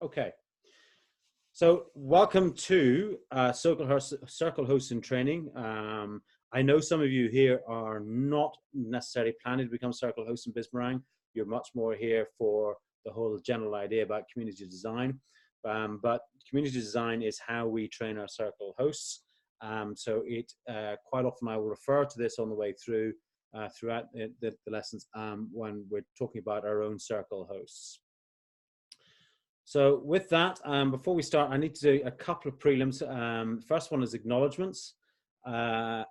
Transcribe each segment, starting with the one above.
Okay, so welcome to Circle Hosting Training. I know some of you here are not necessarily planning to become Circle Hosts in Bismarck. You're much more here for the whole general idea about community design. But community design is how we train our Circle hosts. So quite often I will refer to this on the way through throughout the lessons when we're talking about our own Circle hosts. So with that, before we start, I need to do a couple of prelims. First one is acknowledgements. A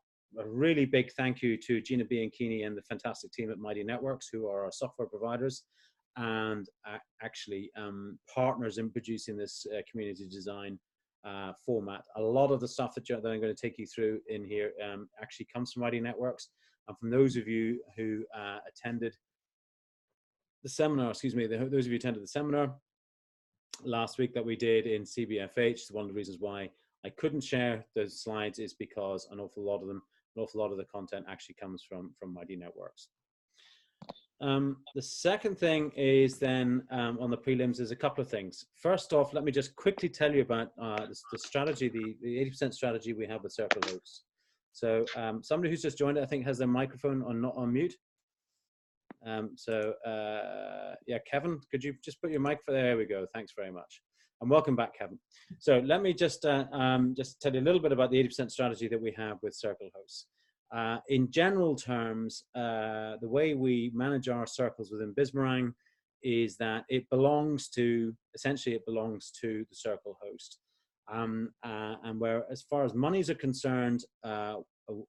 really big thank you to Gina Bianchini and the fantastic team at Mighty Networks, who are our software providers and actually partners in producing this community design format. A lot of the stuff that I'm going to take you through in here actually comes from Mighty Networks. And from those of you who attended the seminar, those of you who attended the seminar last week that we did in CBFH, one of the reasons why I couldn't share those slides is because an awful lot of the content actually comes from Mighty Networks. The second thing is then on the prelims is a couple of things. First off, let me just quickly tell you about the strategy, the 80% strategy we have with Circle Hosts. So somebody who's just joined, I think, has their microphone on mute. Yeah, Kevin, could you just put your mic for there? We go. Thanks very much. And welcome back, Kevin. So let me just tell you a little bit about the 80% strategy that we have with Circle Hosts. In general terms, the way we manage our circles within Bismarck is that essentially it belongs to the Circle host. And where, as far as monies are concerned,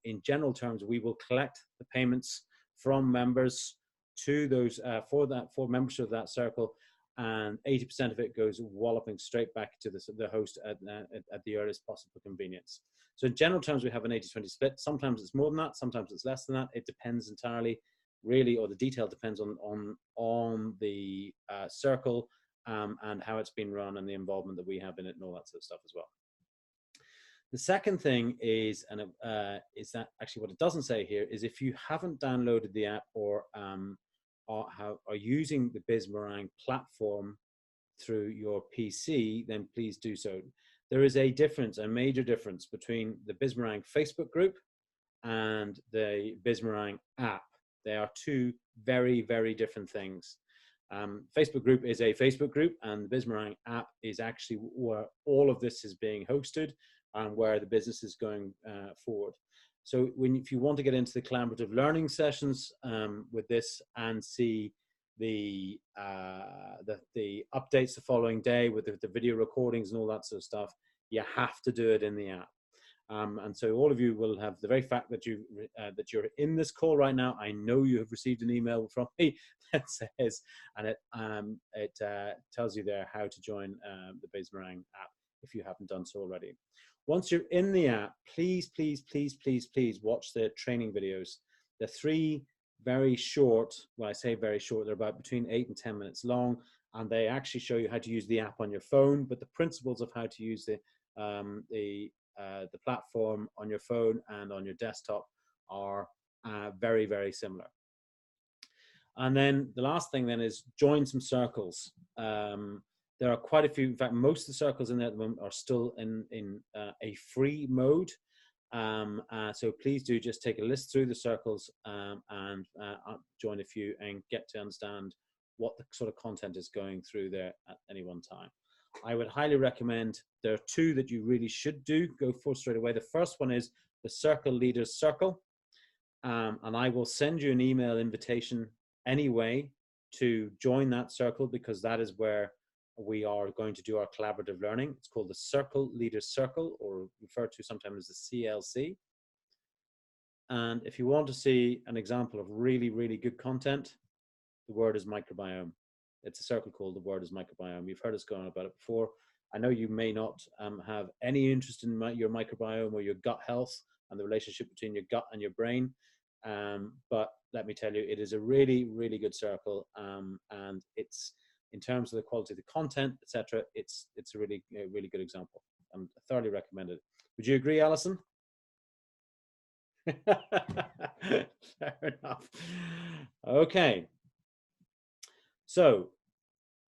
in general terms, we will collect the payments from members to those for members of that circle, and 80% of it goes walloping straight back to the host at the earliest possible convenience. So in general terms, we have an 80-20 split. Sometimes it's more than that, sometimes it's less than that. It depends entirely, really, or the detail depends on the circle and how it's been run and the involvement that we have in it and all that sort of stuff as well. The second thing is, is that actually what it doesn't say here is if you haven't downloaded the app or are using the Bismarck platform through your PC, then please do so. There is a major difference between the Bismarck Facebook group and the Bismarck app. They are two very, very different things. Facebook group is a Facebook group, and the Bismarck app is actually where all of this is being hosted and where the business is going forward. So if you want to get into the collaborative learning sessions with this and see the updates the following day with the video recordings and all that sort of stuff, you have to do it in the app. And so all of you will have the very fact that you're in this call right now. I know you have received an email from me that says, and it tells you there how to join the Bismarck app if you haven't done so already. Once you're in the app, please, please, please, please, please watch the training videos. They're 3 very short, when I say very short, they're about between 8 and 10 minutes long, and they actually show you how to use the app on your phone, but the principles of how to use the platform on your phone and on your desktop are very, very similar. And then the last thing then is join some circles. There are quite a few, in fact, most of the circles in there at the moment are still in a free mode. So please do just take a list through the circles and join a few and get to understand what the sort of content is going through there at any one time. I would highly recommend, there are 2 that you really should go for straight away. The first one is the Circle Leaders Circle. And I will send you an email invitation anyway to join that circle, because that is where we are going to do our collaborative learning. It's called the Circle Leaders Circle, or referred to sometimes as the CLC. And if you want to see an example of really, really good content, the word is microbiome. It's a circle called The Word is Microbiome. You've heard us go on about it before. I know you may not have any interest in your microbiome or your gut health and the relationship between your gut and your brain. But let me tell you, it is a really, really good circle. And it's, in terms of the quality of the content, etc., it's a really, really good example. I thoroughly recommend it. Would you agree, Alison? Fair enough. Okay. So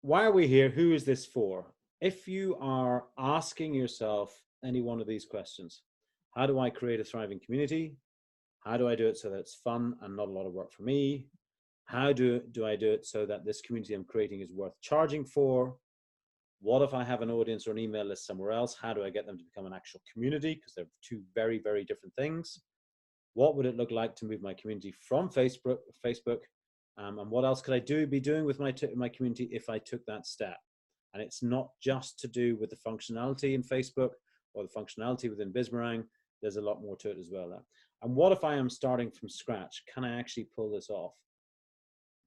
why are we here? Who is this for? If you are asking yourself any one of these questions, how do I create a thriving community? How do I do it so that it's fun and not a lot of work for me? How do I do it so that this community I'm creating is worth charging for? What if I have an audience or an email list somewhere else? How do I get them to become an actual community? Because they're two very, very different things. What would it look like to move my community from Facebook? And what else could I be doing with my community if I took that step? And it's not just to do with the functionality in Facebook or the functionality within Bizmarang. There's a lot more to it as well. And what if I am starting from scratch? Can I actually pull this off?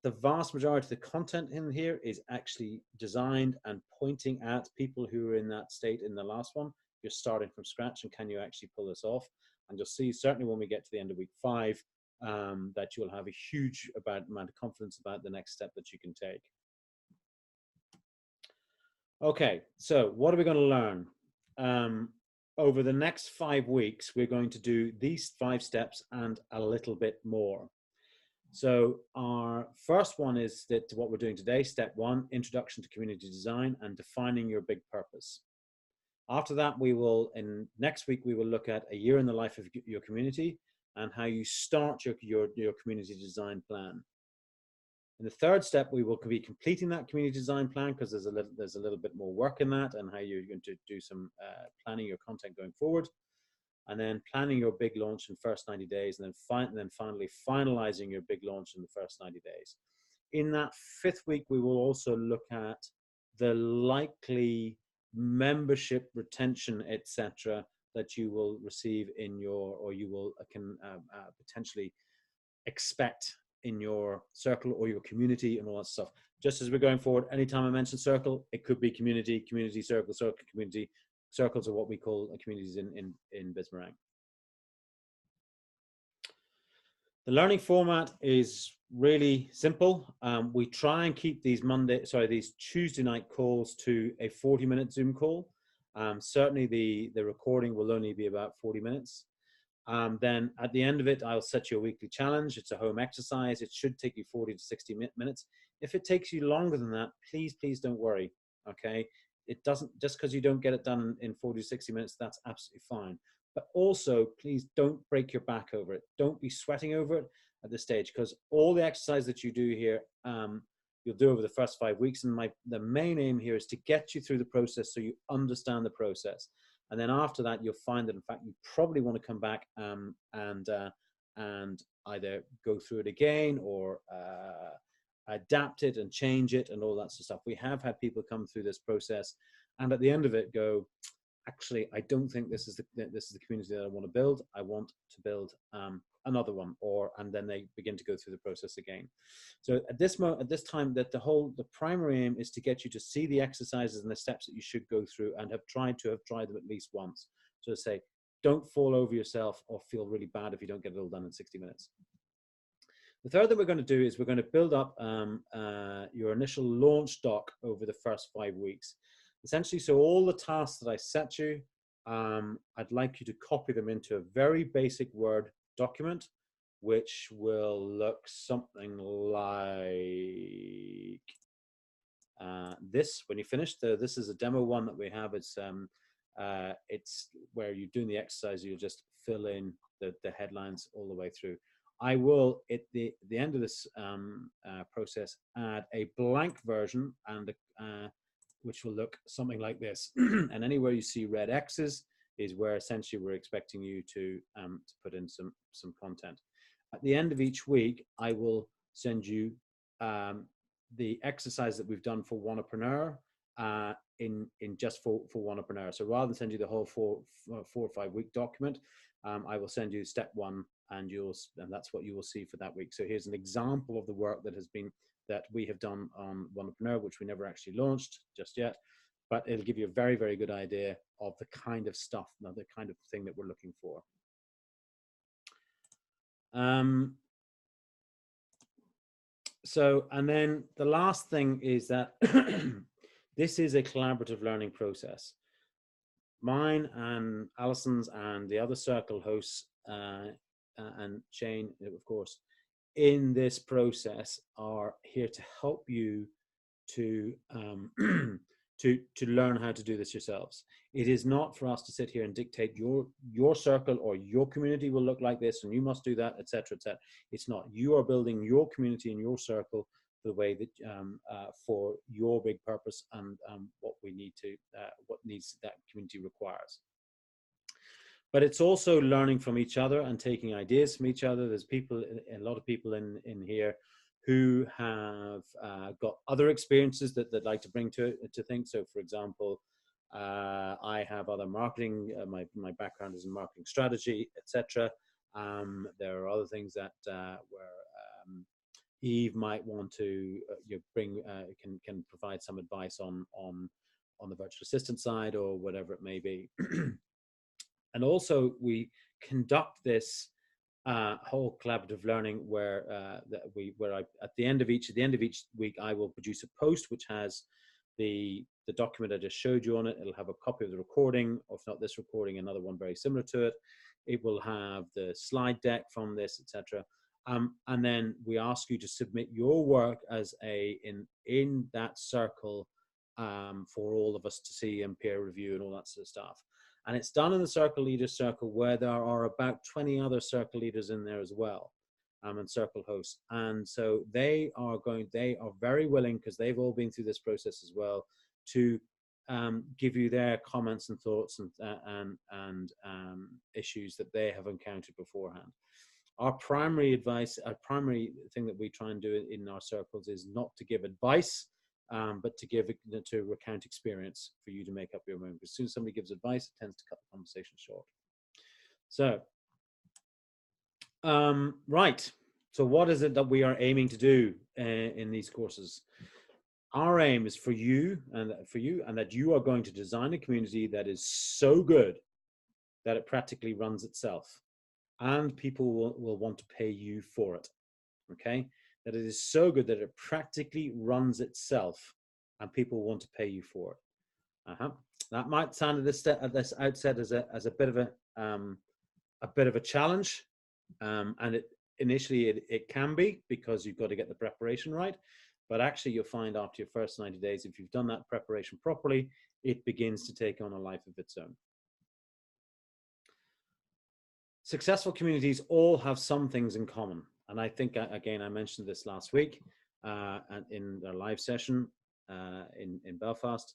The vast majority of the content in here is actually designed and pointing at people who are in that state in the last one. You're starting from scratch, and can you actually pull this off? And you'll see, certainly when we get to the end of week 5, that you'll have a huge amount of confidence about the next step that you can take. Okay, so what are we going to learn? Over the next 5 weeks, we're going to do these 5 steps and a little bit more. So our first one is that what we're doing today, step 1, introduction to community design and defining your big purpose. After that, next week, we will look at a year in the life of your community and how you start your community design plan. In the third step, we will be completing that community design plan because there's a little bit more work in that and how you're going to do some planning your content going forward. And then planning your big launch in the first 90 days, and then finally finalizing your big launch in the first 90 days. In that 5th week, we will also look at the likely membership retention, etc., that you will receive in your, or you will potentially expect in your circle or your community and all that stuff. Just as we're going forward, anytime I mention circle, it could be community, circle, community. Circles are what we call communities in Bizmarang. The learning format is really simple. We try and keep these Tuesday night calls to a 40-minute Zoom call. Certainly the recording will only be about 40 minutes. Then at the end of it, I'll set you a weekly challenge. It's a home exercise. It should take you 40 to 60 minutes. If it takes you longer than that, please don't worry, okay? It doesn't, just because you don't get it done in 40 to 60 minutes, that's absolutely fine. But also, please don't break your back over it. Don't be sweating over it at this stage, because all the exercise that you do here, you'll do over the first 5 weeks. And the main aim here is to get you through the process so you understand the process. And then after that, you'll find that, in fact, you probably want to come back and either go through it again or adapt it and change it and all that sort of stuff. We have had people come through this process and at the end of it go, actually, I don't think this is the community that I want to build. I want to build another one, and then they begin to go through the process again. So at this time, the primary aim is to get you to see the exercises and the steps that you should go through and have tried them at least once. So to say, don't fall over yourself or feel really bad if you don't get it all done in 60 minutes. The third thing we're going to do is we're going to build up your initial launch doc over the first 5 weeks. Essentially, so all the tasks that I set you, I'd like you to copy them into a very basic Word document, which will look something like this when you finish. This is a demo one that we have. It's where you're doing the exercise, you'll just fill in the headlines all the way through. I will, at the end of this process, add a blank version and which will look something like this. And anywhere you see red X's is where essentially we're expecting you to put in some content. At the end of each week, I will send you the exercise that we've done for Wantrepreneur in just for Wantrepreneur. So rather than send you the whole 4 or 5 week document, I will send you step 1, and that's what you will see for that week. So here's an example of the work that we have done on Wantrepreneur, which we never actually launched just yet, but it'll give you a very, very good idea of the kind of stuff, the kind of thing that we're looking for. So, and then the last thing is that this is a collaborative learning process. Mine and Alison's and the other circle hosts and Shane, of course, in this process are here to help you to to learn how to do this yourselves. It is not for us to sit here and dictate your circle or your community will look like this and you must do that, etc., etc. It's not. You are building your community and your circle the way that for your big purpose and what we need to what needs that community requires. But it's also learning from each other and taking ideas from each other. There's people, a lot of people in here who have got other experiences that they'd like to bring to things. So, for example, I have other marketing. My background is in marketing strategy, etc. There are other things that where Eve might want to bring can provide some advice on the virtual assistant side or whatever it may be. And also we conduct this whole collaborative learning where at the end of each week I will produce a post which has the document I just showed you on it. It'll have a copy of the recording, or if not this recording, another one very similar to it. It will have the slide deck from this, etc. And then we ask you to submit your work as in that circle for all of us to see and peer review and all that sort of stuff. And it's done in the Circle Leaders Circle, where there are about 20 other circle leaders in there as well, and circle hosts. And so they are very willing, because they've all been through this process as well, to give you their comments and thoughts and issues that they have encountered beforehand. Our primary advice, our primary thing that we try and do in our circles is not to give advice, but to recount experience for you to make up your own. As soon as somebody gives advice, it tends to cut the conversation short. So, right. So what is it that we are aiming to do in these courses? Our aim is for you and that you are going to design a community that is so good that it practically runs itself, and people will want to pay you for it. Okay? That it is so good that it practically runs itself and people want to pay you for it. That might sound at this outset as a bit of a challenge, and initially it can be, because you've got to get the preparation right. But actually you'll find after your first 90 days, if you've done that preparation properly, it begins to take on a life of its own. Successful communities all have some things in common. And I think, again, I mentioned this last week and in our live session in Belfast.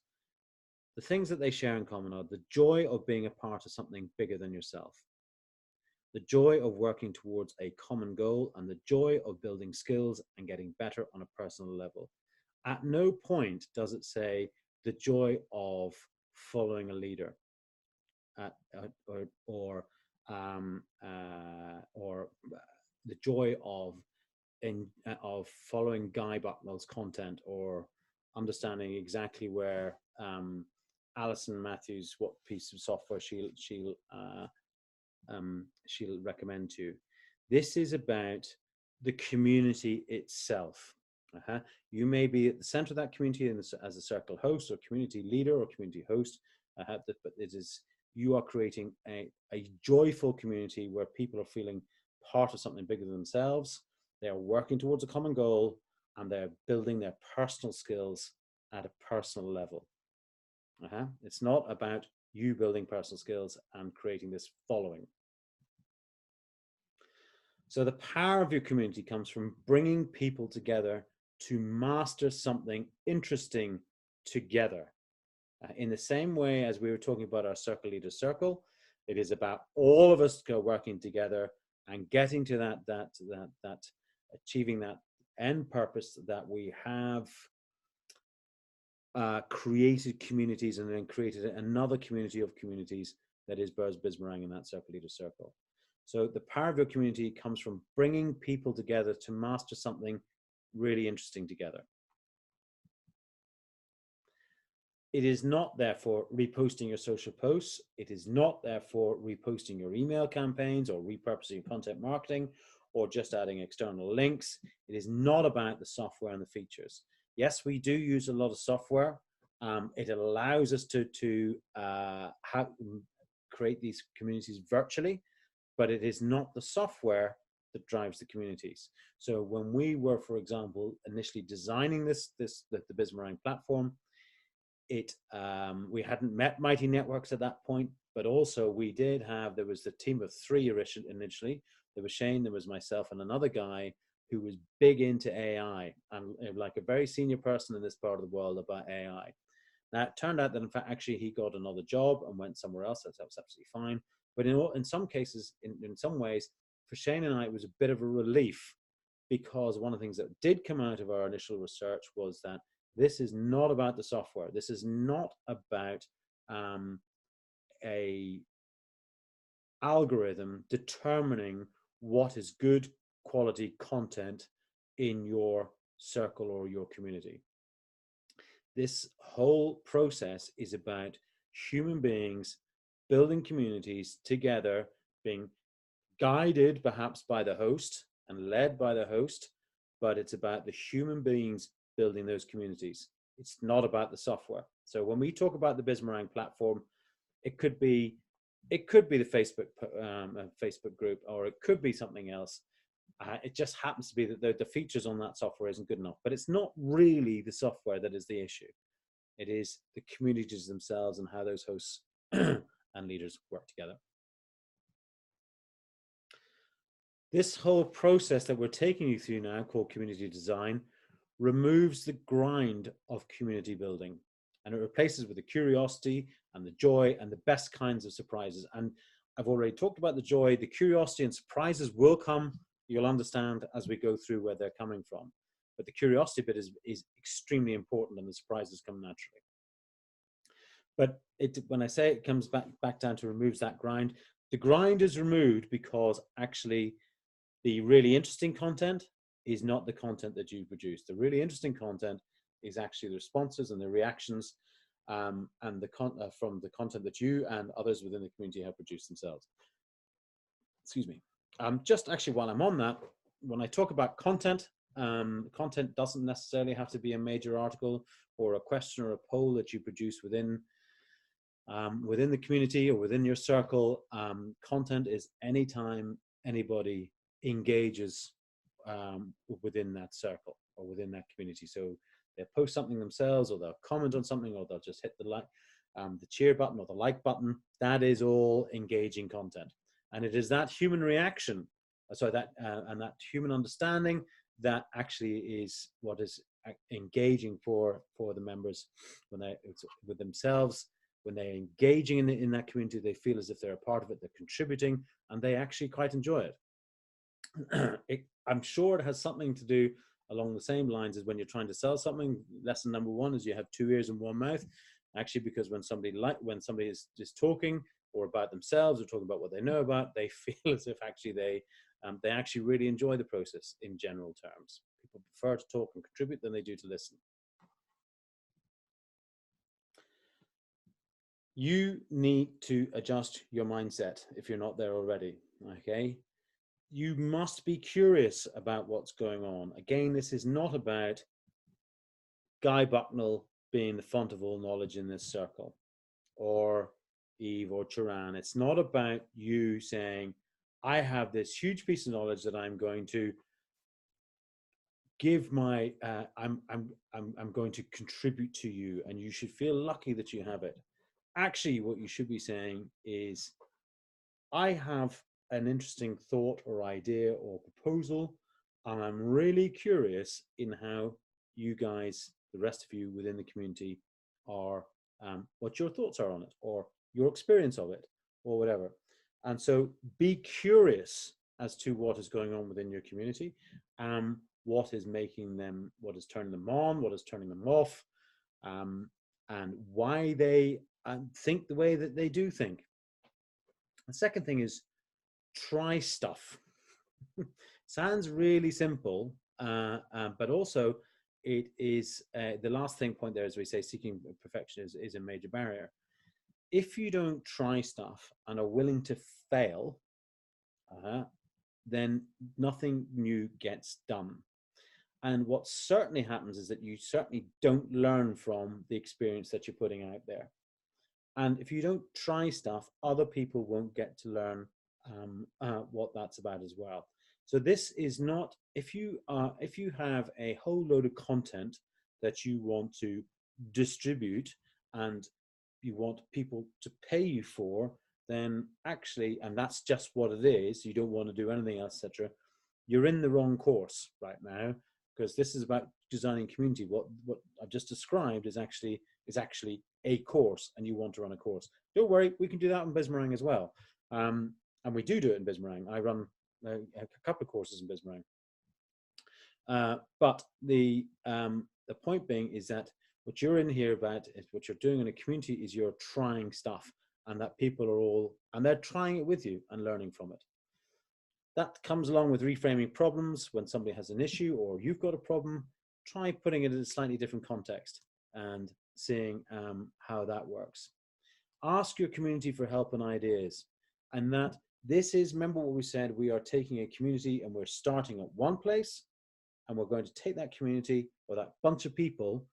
The things that they share in common are the joy of being a part of something bigger than yourself, the joy of working towards a common goal, and the joy of building skills and getting better on a personal level. At no point does it say the joy of following a leader or the joy of following Guy Bucknell's content, or understanding exactly where Alison Matthews, what piece of software she'll recommend to you. This is about the community itself. You may be at the center of that community as a circle host or community leader or community host, but you are creating a joyful community where people are feeling part of something bigger than themselves. They are working towards a common goal, and they're building their personal skills at a personal level. It's not about you building personal skills and creating this following. So the power of your community comes from bringing people together to master something interesting together. In the same way as we were talking about our Circle Leader Circle, it is about all of us working together and getting to that achieving that end purpose that we have created communities, and then created another community of communities that is Bismarang in that Circle Leader Circle. So the power of your community comes from bringing people together to master something really interesting together. It is not therefore reposting your social posts. It is not therefore reposting your email campaigns or repurposing content marketing or just adding external links. It is not about the software and the features. Yes, we do use a lot of software. It allows us to create these communities virtually, but it is not the software that drives the communities. So when we were, for example, initially designing the Bismarck platform, we hadn't met Mighty Networks at that point, but also we did have, there was the team of three initially. There was Shane, there was myself, and another guy who was big into AI and like a very senior person in this part of the world about AI. Now, it turned out that in fact, actually, he got another job and went somewhere else. That was absolutely fine. But in some cases, in some ways, for Shane and I, it was a bit of a relief, because one of the things that did come out of our initial research was that this is not about the software. This is not about a algorithm determining what is good quality content in your circle or your community. This whole process is about human beings building communities together, being guided perhaps by the host and led by the host, but it's about the human beings building those communities. It's not about the software. So when we talk about the Bismarck platform, it could be the Facebook group, or it could be something else. It just happens to be that the features on that software isn't good enough, but it's not really the software that is the issue. It is the communities themselves and how those hosts and leaders work together. This whole process that we're taking you through now, called community design, removes the grind of community building, and it replaces with the curiosity and the joy and the best kinds of surprises. And I've already talked about the joy. The curiosity and surprises will come. You'll understand as we go through where they're coming from. But the curiosity bit is extremely important, and the surprises come naturally. But when I say it comes back down to removes that grind, the grind is removed because actually the really interesting content is not the content that you produce. The really interesting content is actually the responses and the reactions and from the content that you and others within the community have produced themselves. Excuse me. Just actually, while I'm on that, when I talk about content, content doesn't necessarily have to be a major article or a question or a poll that you produce within the community or within your circle. Content is anytime anybody engages within that circle or within that community. So they'll post something themselves, or they'll comment on something, or they'll just hit the cheer button or the like button. That is all engaging content, and it is that human reaction, and that human understanding that actually is what is engaging for the members when it's with themselves. When they're engaging in that community, they feel as if they're a part of it, they're contributing, and they actually quite enjoy it. I'm sure it has something to do along the same lines as when you're trying to sell something. Lesson number one is you have two ears and one mouth. Actually, because when somebody is just talking or about themselves or talking about what they know about, they feel as if actually they actually really enjoy the process in general terms. People prefer to talk and contribute than they do to listen. You need to adjust your mindset if you're not there already, okay? You must be curious about what's going on. Again, this is not about Guy Bucknell being the font of all knowledge in this circle, or Eve or Turan. It's not about you saying, I have this huge piece of knowledge that I'm going to give I'm going to contribute to you, and you should feel lucky that you have it. Actually, what you should be saying is, I have an interesting thought or idea or proposal, and I'm really curious in how you guys, the rest of you within the community, are, what your thoughts are on it, or your experience of it, or whatever. And so be curious as to what is going on within your community, what is making them, what is turning them on, what is turning them off, and why they think the way that they do think. The second thing is try stuff. Sounds really simple, but also it is the last point there, as we say, seeking perfection is a major barrier. If you don't try stuff and are willing to fail, then nothing new gets done. And what certainly happens is that you certainly don't learn from the experience that you're putting out there. And if you don't try stuff, other people won't get to learn what that's about as well. So this is not, if you have a whole load of content that you want to distribute and you want people to pay you for, then actually, and that's just what it is, you don't want to do anything else, etc., you're in the wrong course right now, because this is about designing community. What I've just described is actually a course, and you want to run a course. Don't worry, we can do that in Bismarck as well, and we do it in Bismarck. I run a couple of courses in Bismarck, but the point being is that what you're in here about is what you're doing in a community is you're trying stuff, and that people are all, and they're trying it with you and learning from it. That comes along with reframing problems. When somebody has an issue or you've got a problem, try putting it in a slightly different context and seeing how that works. Ask your community for help and ideas. And that this is, remember what we said, we are taking a community and we're starting at one place, and we're going to take that community or that bunch of people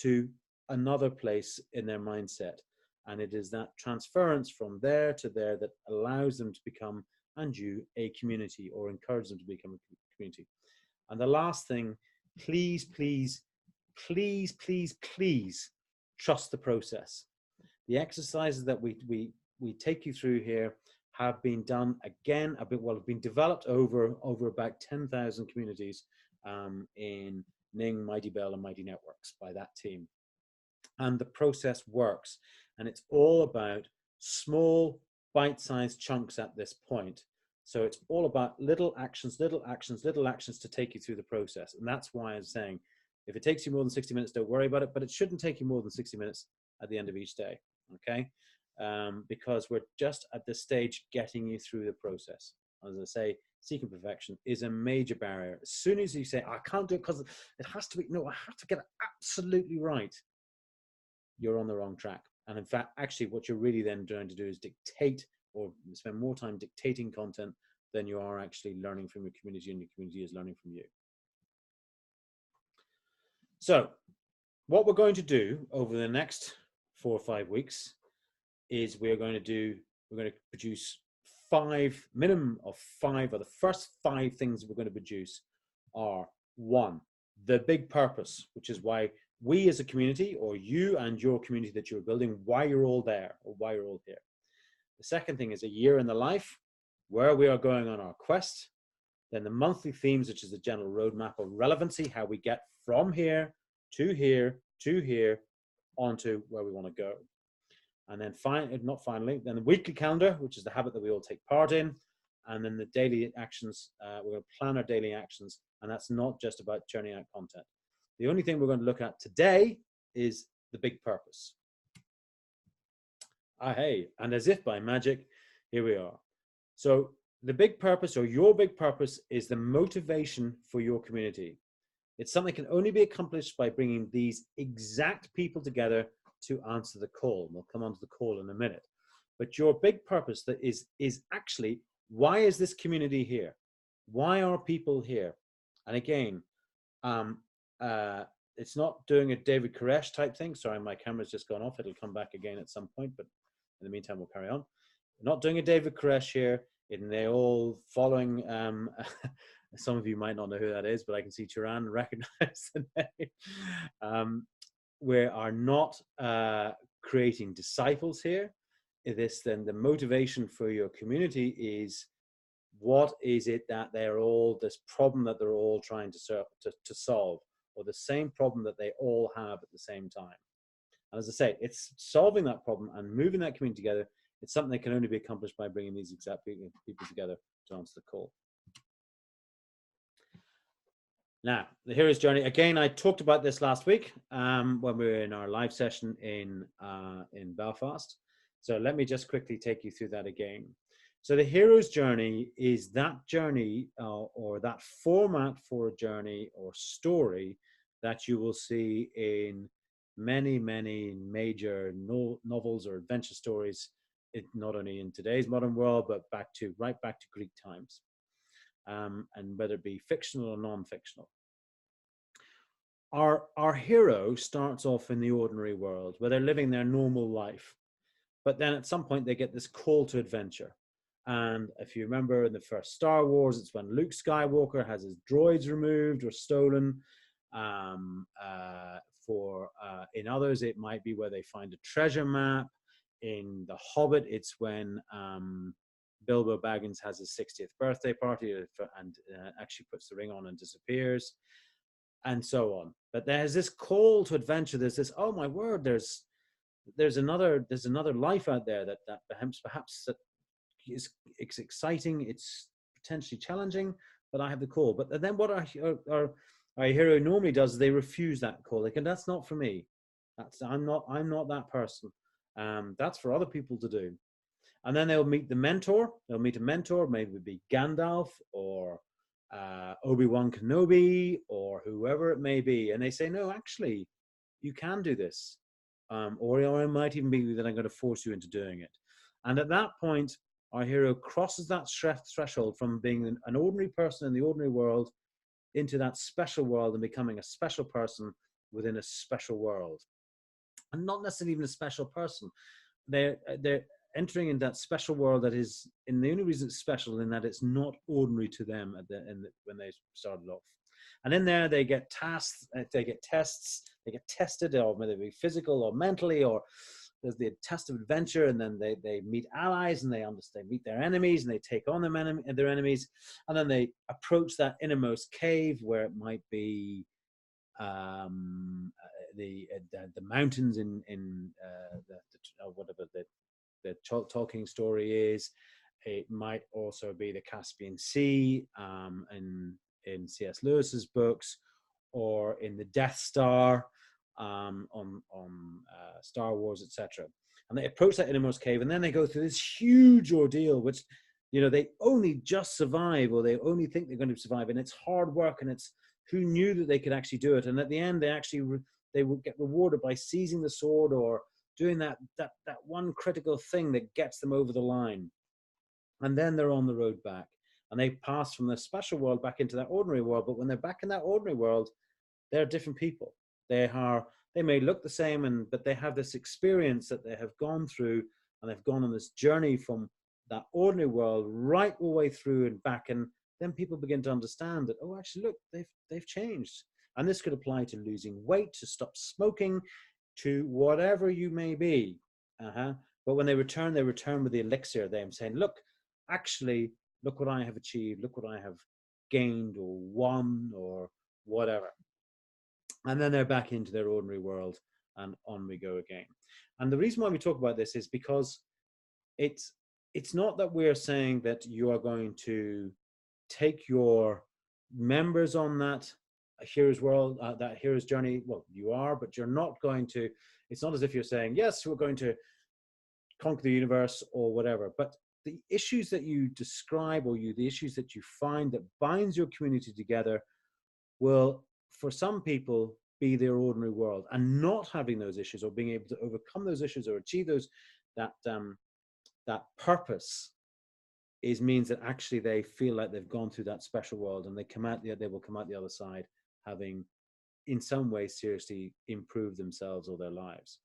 to another place in their mindset. And it is that transference from there to there that allows them to become, and you, a community, or encourage them to become a community. And the last thing, please, please, please, please, please trust the process. The exercises that we take you through here have been done again, have been developed over about 10,000 communities in Ning, Mighty Bell, and Mighty Networks by that team. And the process works. And it's all about small, bite-sized chunks at this point. So it's all about little actions, little actions, little actions to take you through the process. And that's why I'm saying, if it takes you more than 60 minutes, don't worry about it, but it shouldn't take you more than 60 minutes at the end of each day, okay? Because we're just at this stage getting you through the process. As I say, seeking perfection is a major barrier. As soon as you say, I can't do it because it has to be, no, I have to get it absolutely right, you're on the wrong track. And in fact, actually what you're really then trying to do is dictate or spend more time dictating content than you are actually learning from your community, and your community is learning from you. So what we're going to do over the next 4 or 5 weeks is we're going to produce minimum of 5, or the first 5 things we're going to produce are: 1, the big purpose, which is why we as a community, or you and your community that you're building, why you're all there or why you're all here. The second thing is a year in the life, where we are going on our quest. Then the monthly themes, which is the general roadmap of relevancy, how we get from here to here to here onto where we want to go. And then then the weekly calendar, which is the habit that we all take part in. And then the daily actions, we're going to plan our daily actions, and that's not just about churning out content. The only thing we're going to look at today is the big purpose. Hey, and as if by magic, here we are. So the big purpose, or your big purpose, is the motivation for your community. It's something that can only be accomplished by bringing these exact people together to answer the call. We'll come on to the call in a minute. But your big purpose that is actually, why is this community here? Why are people here? And again, it's not doing a David Koresh type thing. Sorry, my camera's just gone off. It'll come back again at some point, but in the meantime, we'll carry on. We're not doing a David Koresh here. And they're all following, some of you might not know who that is, but I can see Turan recognize the name. We are not creating disciples here. Then the motivation for your community is, what is it that they're all, this problem that they're all trying to solve, or the same problem that they all have at the same time. And as I say, it's solving that problem and moving that community together. It's something that can only be accomplished by bringing these exact people together to answer the call. Now, the hero's journey. Again, I talked about this last week when we were in our live session in Belfast. So let me just quickly take you through that again. So the hero's journey is that journey or that format for a journey or story that you will see in many, many major novels or adventure stories, not only in today's modern world, but right back to Greek times, and whether it be fictional or non-fictional. Our hero starts off in the ordinary world where they're living their normal life, but then at some point they get this call to adventure. And if you remember in the first Star Wars, it's when Luke Skywalker has his droids removed or stolen. In others, it might be where they find a treasure map. In The Hobbit, it's when Bilbo Baggins has his 60th birthday party and actually puts the ring on and disappears, and so on. But there's this call to adventure. There's this, oh my word, there's another life out there that perhaps that it's exciting, it's potentially challenging, but I have the call. But then what our hero normally does is they refuse that call. Like, and that's not for me. I'm not that person. That's for other people to do. And then they'll meet the mentor. They'll meet a mentor, maybe it be Gandalf or Obi-Wan Kenobi or whoever it may be. And they say, no, actually, you can do this. Or it might even be that I'm going to force you into doing it. And at that point, our hero crosses that threshold from being an ordinary person in the ordinary world into that special world and becoming a special person within a special world. And not necessarily even a special person. They're entering in that special world that is, and the only reason it's special in that it's not ordinary to them when they started off. And in there, they get tasks, they get tests, they get tested, or whether it be physical or mentally, or there's the test of adventure, and then they meet allies, and they meet their enemies, and they take on their enemies, and then they approach that innermost cave where it might be the mountains in whatever the Tolkien story is. It might also be the Caspian Sea in C.S. Lewis's books, or in the Death Star on Star Wars, etc. And they approach that innermost cave, and then they go through this huge ordeal, which, you know, they only just survive, or they only think they're going to survive, and it's hard work, and it's who knew that they could actually do it. And at the end, they would get rewarded by seizing the sword or doing that one critical thing that gets them over the line. And then they're on the road back, and they pass from the special world back into that ordinary world. But when they're back in that ordinary world, they're different people. They may look the same, but they have this experience that they have gone through, and they've gone on this journey from that ordinary world right all the way through and back. And then people begin to understand that, oh, actually, look, they've changed. And this could apply to losing weight, to stop smoking, to whatever you may be. But when they return with the elixir. They're saying, look, actually, look what I have achieved. Look what I have gained or won or whatever. And then they're back into their ordinary world, and on we go again. And the reason why we talk about this is because it's not that we're saying that you are going to take your members on that hero's world, that hero's journey. Well, you are, but you're not going to, it's not as if you're saying, yes, we're going to conquer the universe or whatever. But the issues that you describe, or the issues that you find that binds your community together, will, for some people, be their ordinary world. And not having those issues, or being able to overcome those issues or achieve that purpose, means that actually they feel like they've gone through that special world, and they will come out the other side having in some way seriously improved themselves or their lives.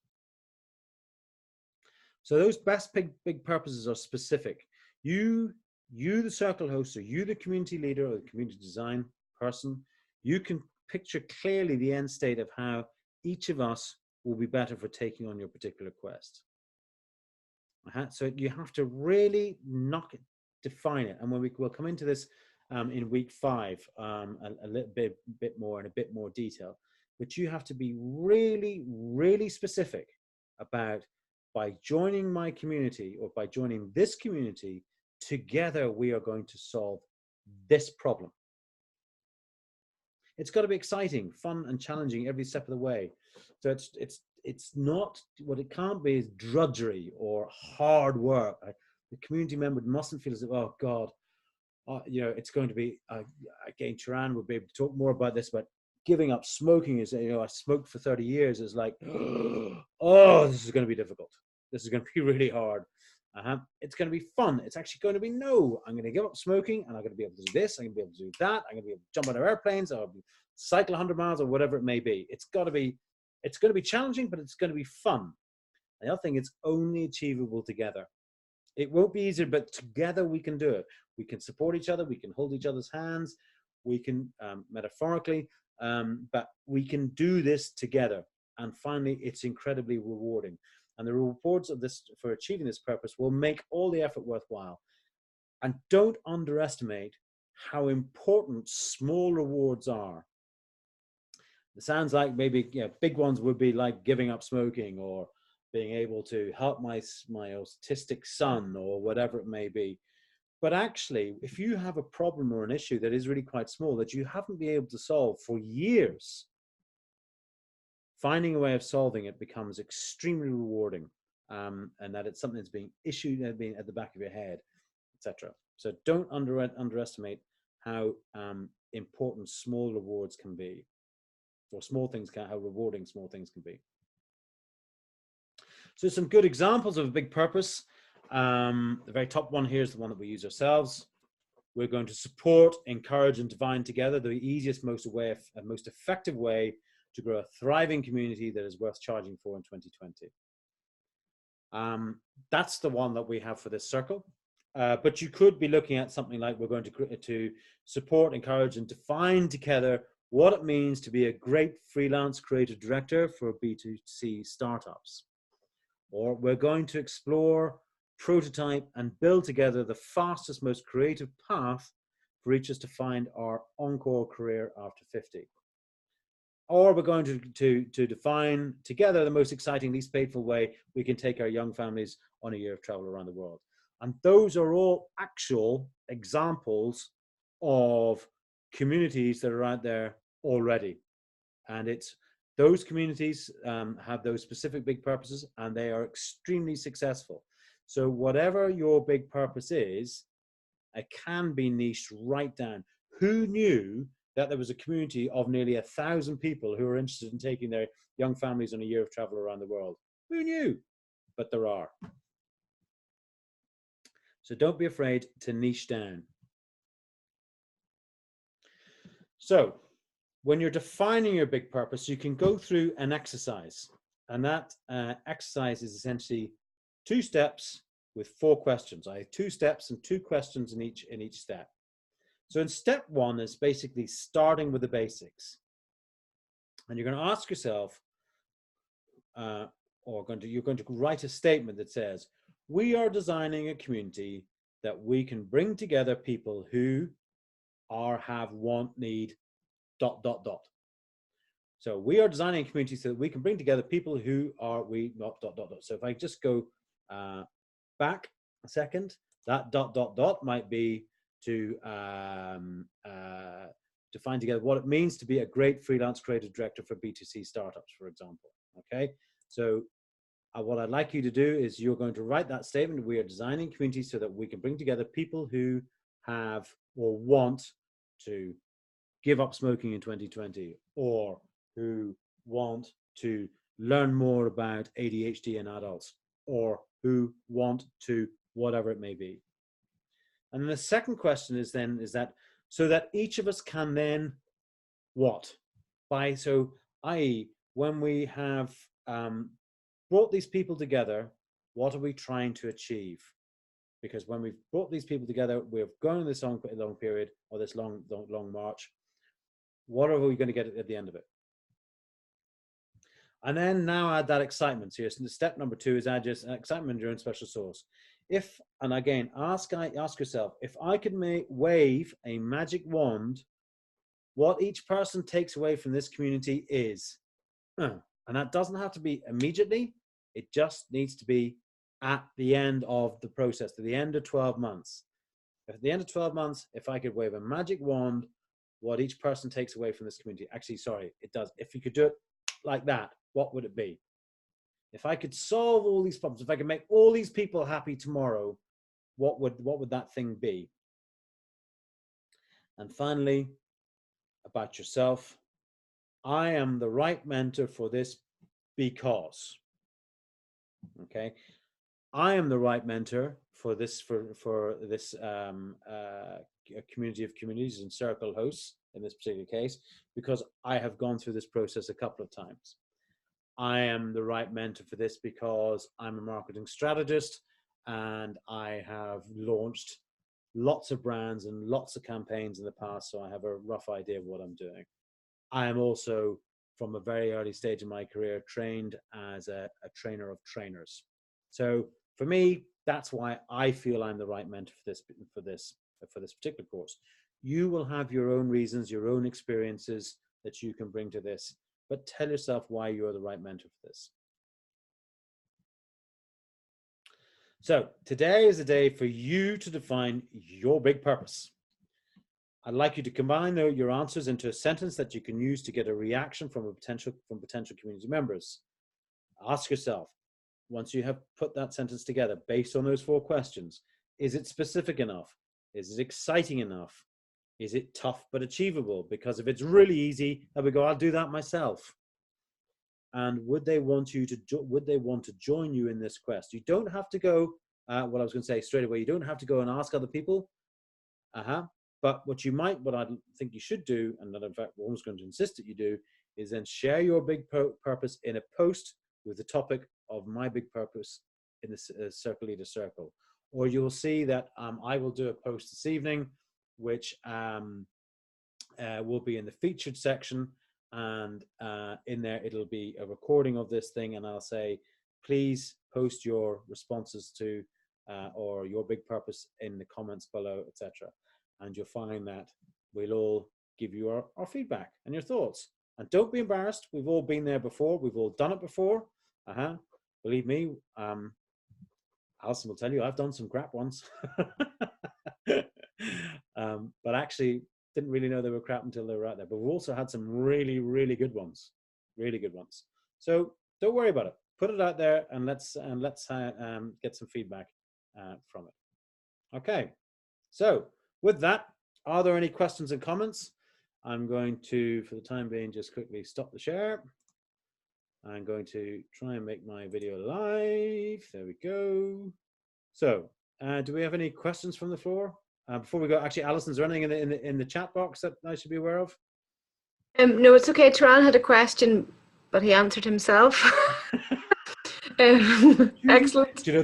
So those best big purposes are specific. You the circle host, or you the community leader or the community design person, you can picture clearly the end state of how each of us will be better for taking on your particular quest. So you have to really define it. And when we'll come into this in week 5, a little bit more in a bit more detail, but you have to be really, really specific about, by joining my community, or by joining this community, together we are going to solve this problem. It's got to be exciting, fun, and challenging every step of the way. So it's not, what it can't be is drudgery or hard work. The community member mustn't feel as if, oh God, it's going to be, again, Turan will be able to talk more about this, but giving up smoking is, I smoked for 30 years, is like, oh, this is going to be difficult. This is going to be really hard. It's going to be fun. It's actually going to be, no, I'm going to give up smoking, and I'm going to be able to do this. I'm going to be able to do that. I'm going to be able to jump out of airplanes, or cycle 100 miles, or whatever it may be. It's going to be challenging, but it's going to be fun. The other thing, it's only achievable together. It won't be easy, but together we can do it. We can support each other. We can hold each other's hands. We can, metaphorically, but we can do this together. And finally, it's incredibly rewarding. And the rewards of this for achieving this purpose will make all the effort worthwhile. And don't underestimate how important small rewards are. It sounds like maybe, you know, big ones would be like giving up smoking or being able to help my autistic son or whatever it may be. But actually, if you have a problem or an issue that is really quite small that you haven't been able to solve for years, finding a way of solving it becomes extremely rewarding, and that it's something that's being issued, being at the back of your head, etc. So don't underestimate how important small rewards can be, or small things can, how rewarding small things can be. So some good examples of a big purpose. The very top one here is the one that we use ourselves. We're going to support, encourage, and define together the easiest, most effective way to grow a thriving community that is worth charging for in 2020. That's the one that we have for this circle. But you could be looking at something like we're going to support, encourage, and define together what it means to be a great freelance creative director for B2C startups. Or we're going to explore, prototype, and build together the fastest, most creative path for each of us to find our encore career after 50. Or we're going to define together the most exciting, least painful way we can take our young families on a year of travel around the world. And those are all actual examples of communities that are out there already. And it's those communities have those specific big purposes, and they are extremely successful. So whatever your big purpose is, it can be niched right down. Who knew that there was a community of nearly 1,000 people who are interested in taking their young families on a year of travel around the world? Who knew? But there are. So don't be afraid to niche down. So when you're defining your big purpose, you can go through an exercise. And that exercise is essentially 2 steps with 4 questions. I have 2 steps and 2 questions in each step. So in step 1 is basically starting with the basics. And you're going to ask yourself, you're going to write a statement that says, we are designing a community that we can bring together people who are, have, want, need, ... So we are designing a community so that we can bring together people who are, we, not ... So if I just go back a second, that ... might be to find together what it means to be a great freelance creative director for B2C startups, for example. Okay, so what I'd like you to do is you're going to write that statement. We are designing communities so that we can bring together people who have or want to give up smoking in 2020, or who want to learn more about ADHD in adults, or who want to whatever it may be. And then the second question is that so that each of us can then what? I.e., when we have brought these people together, what are we trying to achieve? Because when we've brought these people together, we're going this long period, or this long march. What are we going to get at the end of it? And then now add that excitement. So step number 2 is add just excitement in your own special sauce. If, and again, ask yourself, if I could wave a magic wand, what each person takes away from this community is, and that doesn't have to be immediately, it just needs to be at the end of the process, to the end of 12 months. At the end of 12 months, if I could wave a magic wand, what each person takes away from this community, actually, sorry, it does. If you could do it like that, what would it be? If I could solve all these problems, if I could make all these people happy tomorrow, what would that thing be? And finally, about yourself, I am the right mentor for this because, okay, I am the right mentor for this community of communities and circle hosts in this particular case, because I have gone through this process a couple of times. I am the right mentor for this because I'm a marketing strategist and I have launched lots of brands and lots of campaigns in the past, so I have a rough idea of what I'm doing. I am also, from a very early stage in my career, trained as a trainer of trainers. So for me, that's why I feel I'm the right mentor for this particular course. You will have your own reasons, your own experiences that you can bring to this, but tell yourself why you're the right mentor for this. So today is a day for you to define your big purpose. I'd like you to combine your answers into a sentence that you can use to get a reaction from potential community members. Ask yourself, once you have put that sentence together based on those 4 questions, is it specific enough? Is it exciting enough? Is it tough but achievable? Because if it's really easy, then we go, I'll do that myself. And would they want to join you in this quest? You don't have to go, what I was going to say straight away, you don't have to go and ask other people. But what I think you should do, and that in fact we're almost going to insist that you do, is then share your big purpose in a post with the topic of my big purpose in the Circle Leader Circle. Or you'll see that I will do a post this evening, which will be in the featured section, and in there it'll be a recording of this thing, and I'll say, please post your responses to or your big purpose in the comments below, etc. And you'll find that we'll all give you our feedback and your thoughts. And don't be embarrassed. We've all been there before. We've all done it before. Believe me, Alison will tell you, I've done some crap ones. But actually didn't really know they were crap until they were out there. But we've also had some really, really good ones. Really good ones. So don't worry about it. Put it out there, and let's get some feedback from it. Okay. So with that, are there any questions and comments? I'm going to, for the time being, just quickly stop the share. I'm going to try and make my video live. There we go. So, do we have any questions from the floor? Before we go, actually, Alison, is there anything in the chat box that I should be aware of? No, it's okay. Taran had a question, but he answered himself. Excellent. Do you know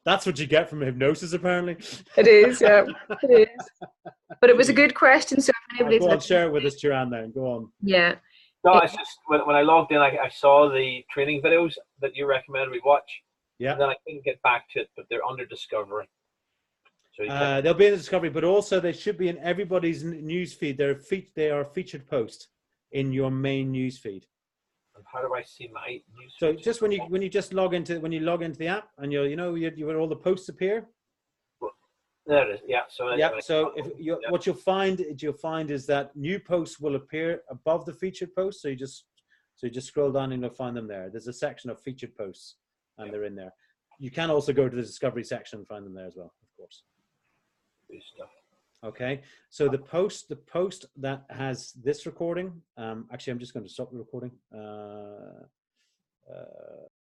that's what you get from hypnosis, apparently. It is, yeah, it is. But it was a good question. So if anybody's go on, share it with us, Taran. Then go on. Yeah. No, it's just when I logged in, I saw the training videos that you recommended we watch. Yeah. And then I couldn't get back to it, but they're under discovery. So they'll be in the discovery, but also they should be in everybody's news feed. They are a featured post in your main news feed. And how do I see my news So feed? just when you just log into the app, and where all the posts appear. There it is. Yeah. So yeah. So what you'll find is that new posts will appear above the featured posts. So you just scroll down and you'll find them there. There's a section of featured posts, and they're in there. You can also go to the discovery section and find them there as well, of course. Good stuff. Okay. So the post that has this recording. Actually, I'm just going to stop the recording.